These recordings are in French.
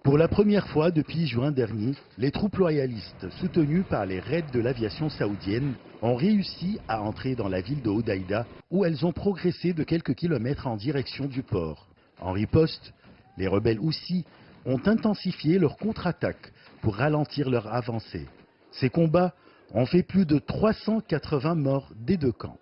Pour la première fois depuis juin dernier, les troupes loyalistes soutenues par les raids de l'aviation saoudienne ont réussi à entrer dans la ville de Hodeïda où elles ont progressé de quelques kilomètres en direction du port. En riposte, les rebelles Houthis ont intensifié leur contre-attaque pour ralentir leur avancée. Ces combats ont fait plus de 380 morts des deux camps.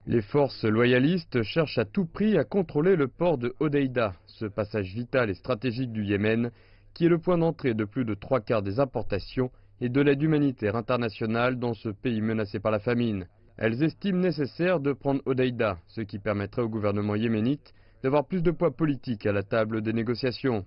Les forces loyalistes cherchent à tout prix à contrôler le port de Hodeïda, ce passage vital et stratégique du Yémen, qui est le point d'entrée de plus de 3/4 des importations et de l'aide humanitaire internationale dans ce pays menacé par la famine. Elles estiment nécessaire de prendre Hodeïda, ce qui permettrait au gouvernement yéménite d'avoir plus de poids politique à la table des négociations.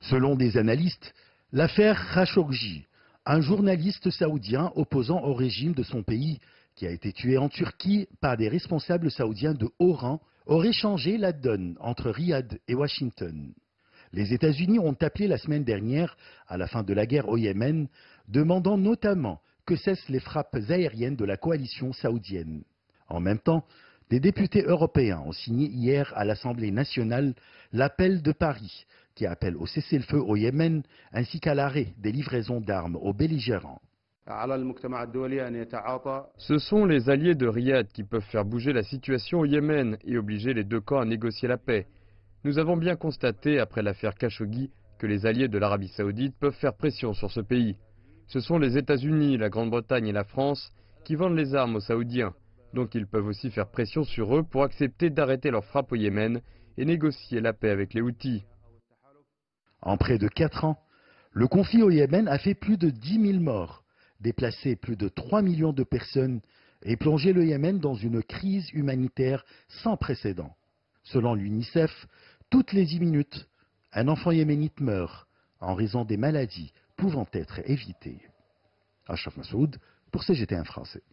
Selon des analystes, l'affaire Khashoggi, un journaliste saoudien opposant au régime de son pays, qui a été tué en Turquie par des responsables saoudiens de haut rang, aurait changé la donne entre Riyad et Washington. Les États-Unis ont appelé la semaine dernière, à la fin de la guerre au Yémen, demandant notamment que cessent les frappes aériennes de la coalition saoudienne. En même temps, des députés européens ont signé hier à l'Assemblée nationale l'appel de Paris, qui appelle au cessez-le-feu au Yémen ainsi qu'à l'arrêt des livraisons d'armes aux belligérants. Ce sont les alliés de Riyad qui peuvent faire bouger la situation au Yémen et obliger les deux camps à négocier la paix. Nous avons bien constaté, après l'affaire Khashoggi, que les alliés de l'Arabie saoudite peuvent faire pression sur ce pays. Ce sont les États-Unis, la Grande-Bretagne et la France qui vendent les armes aux Saoudiens. Donc ils peuvent aussi faire pression sur eux pour accepter d'arrêter leurs frappes au Yémen et négocier la paix avec les Houthis. En près de 4 ans, le conflit au Yémen a fait plus de 10 000 morts, déplacé plus de 3 millions de personnes et plongé le Yémen dans une crise humanitaire sans précédent. Selon l'UNICEF, toutes les 10 minutes, un enfant yéménite meurt en raison des maladies pouvant être évitées. Achraf Massoud pour CGT1 français.